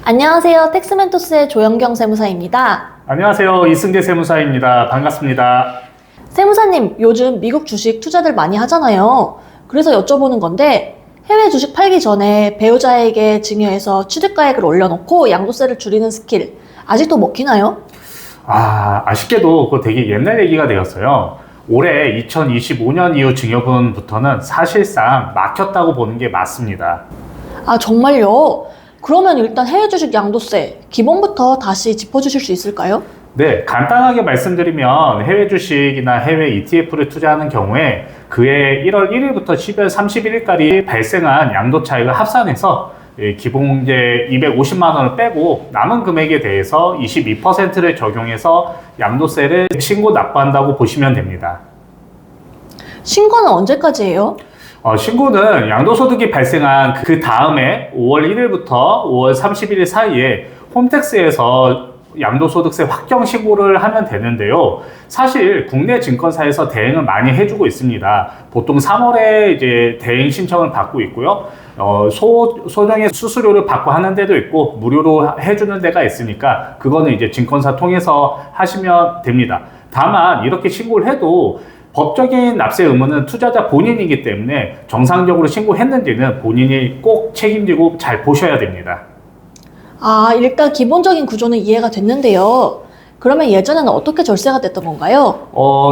안녕하세요. 텍스멘토스의 조영경 세무사입니다. 안녕하세요. 이승재 세무사입니다. 반갑습니다. 세무사님, 요즘 미국 주식 투자들 많이 하잖아요. 그래서 여쭤보는 건데, 해외 주식 팔기 전에 배우자에게 증여해서 취득가액을 올려놓고 양도세를 줄이는 스킬, 아직도 먹히나요? 아쉽게도 그거 되게 옛날 얘기가 되었어요. 올해 2025년 이후 증여분부터는 사실상 막혔다고 보는 게 맞습니다. 아, 정말요? 그러면 일단 해외 주식 양도세, 기본부터 다시 짚어주실 수 있을까요? 네, 간단하게 말씀드리면 해외 주식이나 해외 ETF를 투자하는 경우에 그해 1월 1일부터 12월 31일까지 발생한 양도 차익을 합산해서 기본공제 250만 원을 빼고 남은 금액에 대해서 22%를 적용해서 양도세를 신고 납부한다고 보시면 됩니다. 신고는 언제까지예요? 신고는 양도소득이 발생한 그 다음에 5월 1일부터 5월 31일 사이에 홈택스에서 양도소득세 확정 신고를 하면 되는데요. 사실 국내 증권사에서 대행을 많이 해주고 있습니다. 보통 3월에 이제 대행 신청을 받고 있고요. 소정의 수수료를 받고 하는 데도 있고 무료로 해주는 데가 있으니까 그거는 이제 증권사 통해서 하시면 됩니다. 다만 이렇게 신고를 해도 법적인 납세 의무는 투자자 본인이기 때문에 정상적으로 신고했는지는 본인이 꼭 책임지고 잘 보셔야 됩니다. 일단 기본적인 구조는 이해가 됐는데요. 그러면 예전에는 어떻게 절세가 됐던 건가요?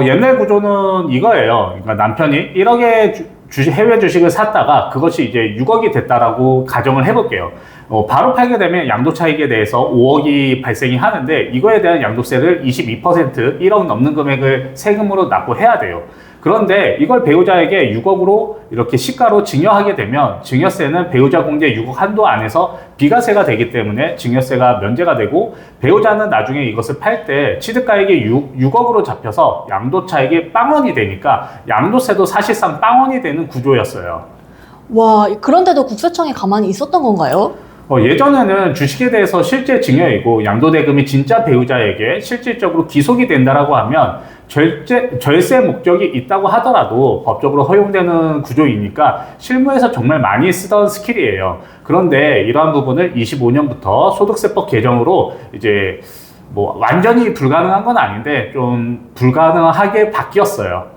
옛날 구조는 이거예요. 그러니까 남편이 1억의 해외 주식을 샀다가 그것이 이제 6억이 됐다라고 가정을 해볼게요. 바로 팔게 되면 양도차익에 대해서 5억이 발생이 하는데 이거에 대한 양도세를 22% 1억 넘는 금액을 세금으로 납부해야 돼요. 그런데 이걸 배우자에게 6억으로 이렇게 시가로 증여하게 되면 증여세는 배우자 공제 6억 한도 안에서 비과세가 되기 때문에 증여세가 면제가 되고 배우자는 나중에 이것을 팔 때 취득가액이 6억으로 잡혀서 양도차익이 빵원이 되니까 양도세도 사실상 빵원이 되는 구조였어요. 와, 그런데도 국세청에 가만히 있었던 건가요? 예전에는 주식에 대해서 실제 증여이고 양도대금이 진짜 배우자에게 실질적으로 기속이 된다라고 하면 절세 목적이 있다고 하더라도 법적으로 허용되는 구조이니까 실무에서 정말 많이 쓰던 스킬이에요. 그런데 이러한 부분을 25년부터 소득세법 개정으로 이제 뭐 완전히 불가능한 건 아닌데 좀 불가능하게 바뀌었어요.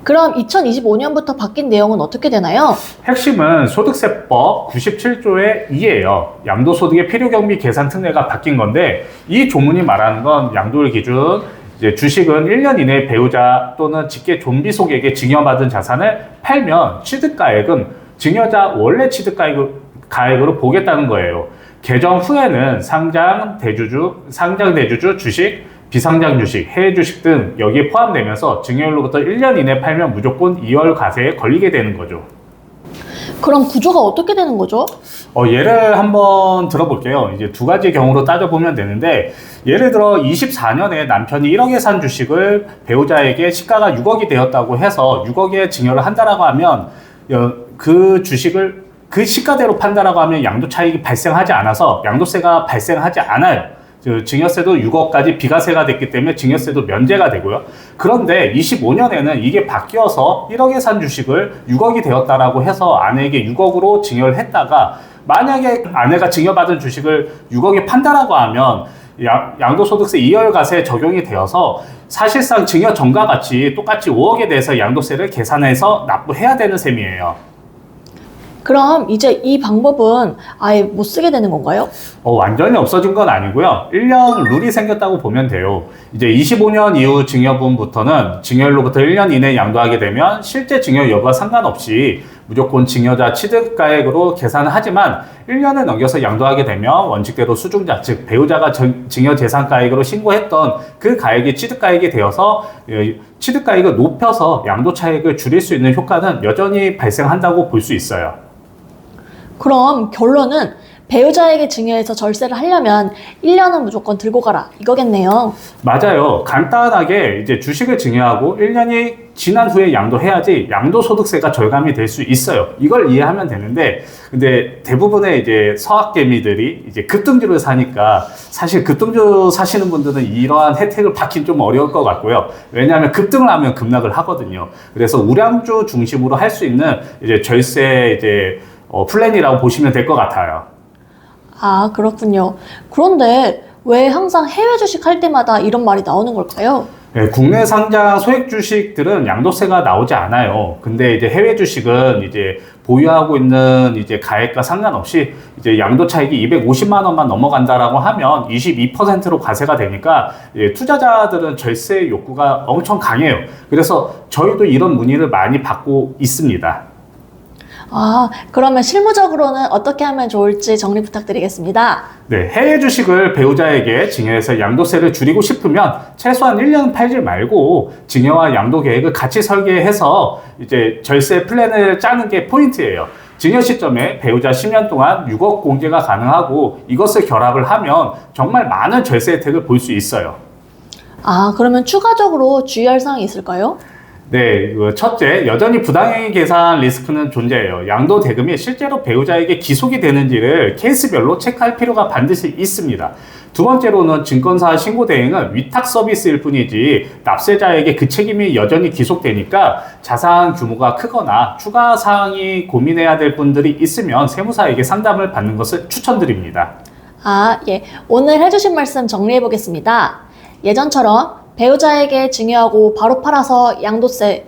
그럼 2025년부터 바뀐 내용은 어떻게 되나요? 핵심은 소득세법 97조의 2예요. 양도소득의 필요경비 계산 특례가 바뀐 건데 이 조문이 말하는 건 양도일 기준 이제 주식은 1년 이내에 배우자 또는 직계 존비속에게 증여받은 자산을 팔면 취득가액은 증여자 원래 취득가액으로 보겠다는 거예요. 개정 후에는 상장 대주주 주식, 비상장 주식, 해외 주식 등 여기에 포함되면서 증여일로부터 1년 이내 팔면 무조건 2월 과세에 걸리게 되는 거죠. 그럼 구조가 어떻게 되는 거죠? 예를 한번 들어볼게요. 이제 두 가지 경우로 따져보면 되는데 예를 들어 24년에 남편이 1억에 산 주식을 배우자에게 시가가 6억이 되었다고 해서 6억에 증여를 한다라고 하면 그 주식을 그 시가대로 판다라고 하면 양도 차익이 발생하지 않아서 양도세가 발생하지 않아요. 증여세도 6억까지 비과세가 됐기 때문에 증여세도 면제가 되고요. 그런데 25년에는 이게 바뀌어서 1억에 산 주식을 6억이 되었다라고 해서 아내에게 6억으로 증여를 했다가 만약에 아내가 증여받은 주식을 6억에 판다라고 하면 양도소득세 2월 과세에 적용이 되어서 사실상 증여 전과 같이 똑같이 5억에 대해서 양도세를 계산해서 납부해야 되는 셈이에요. 그럼 이제 이 방법은 아예 못 쓰게 되는 건가요? 완전히 없어진 건 아니고요. 1년 룰이 생겼다고 보면 돼요. 이제 25년 이후 증여분부터는 증여일로부터 1년 이내에 양도하게 되면 실제 증여 여부와 상관없이 무조건 증여자 취득가액으로 계산을 하지만 1년을 넘겨서 양도하게 되면 원칙대로 수중자, 즉 배우자가 증여재산가액으로 신고했던 그 가액이 취득가액이 되어서 취득가액을 높여서 양도차익을 줄일 수 있는 효과는 여전히 발생한다고 볼 수 있어요. 그럼 결론은 배우자에게 증여해서 절세를 하려면 1년은 무조건 들고 가라 이거겠네요. 맞아요. 간단하게 이제 주식을 증여하고 1년이 지난 후에 양도해야지 양도소득세가 절감이 될 수 있어요. 이걸 이해하면 되는데 근데 대부분의 이제 서학개미들이 이제 급등주를 사니까 사실 급등주 사시는 분들은 이러한 혜택을 받긴 좀 어려울 것 같고요. 왜냐하면 급등을 하면 급락을 하거든요. 그래서 우량주 중심으로 할 수 있는 이제 절세 플랜이라고 보시면 될 것 같아요. 아, 그렇군요. 그런데 왜 항상 해외 주식 할 때마다 이런 말이 나오는 걸까요? 네, 국내 상장 소액 주식들은 양도세가 나오지 않아요. 근데 이제 해외 주식은 이제 보유하고 있는 이제 가액과 상관없이 이제 양도 차익이 250만 원만 넘어간다라고 하면 22%로 과세가 되니까 투자자들은 절세 욕구가 엄청 강해요. 그래서 저희도 이런 문의를 많이 받고 있습니다. 아, 그러면 실무적으로는 어떻게 하면 좋을지 정리 부탁드리겠습니다. 네, 해외 주식을 배우자에게 증여해서 양도세를 줄이고 싶으면 최소한 1년 팔지 말고 증여와 양도 계획을 같이 설계해서 이제 절세 플랜을 짜는 게 포인트예요. 증여 시점에 배우자 10년 동안 6억 공제가 가능하고 이것을 결합을 하면 정말 많은 절세 혜택을 볼 수 있어요. 아, 그러면 추가적으로 주의할 사항이 있을까요? 네, 첫째, 여전히 부당행위 계산 리스크는 존재해요. 양도 대금이 실제로 배우자에게 기속이 되는지를 케이스별로 체크할 필요가 반드시 있습니다. 두 번째로는 증권사 신고 대행은 위탁 서비스일 뿐이지 납세자에게 그 책임이 여전히 기속되니까 자산 규모가 크거나 추가 사항이 고민해야 될 분들이 있으면 세무사에게 상담을 받는 것을 추천드립니다. 아, 예. 오늘 해주신 말씀 정리해 보겠습니다. 예전처럼 배우자에게 증여하고 바로 팔아서 양도세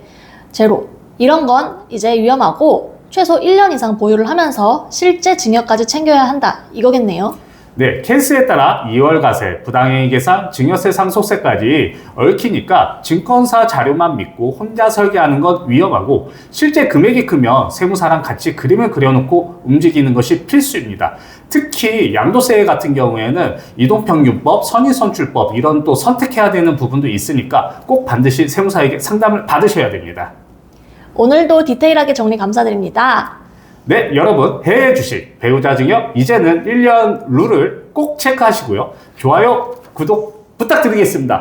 제로. 이런 건 이제 위험하고 최소 1년 이상 보유를 하면서 실제 증여까지 챙겨야 한다. 이거겠네요. 네, 케이스에 따라 2월 과세, 부당행위 계산, 증여세 상속세까지 얽히니까 증권사 자료만 믿고 혼자 설계하는 건 위험하고 실제 금액이 크면 세무사랑 같이 그림을 그려놓고 움직이는 것이 필수입니다. 특히 양도세 같은 경우에는 이동평균법, 선의선출법 이런 또 선택해야 되는 부분도 있으니까 꼭 반드시 세무사에게 상담을 받으셔야 됩니다. 오늘도 디테일하게 정리 감사드립니다. 네, 여러분 해외 주식 배우자 증여 이제는 1년 룰을 꼭 체크하시고요. 좋아요, 구독 부탁드리겠습니다.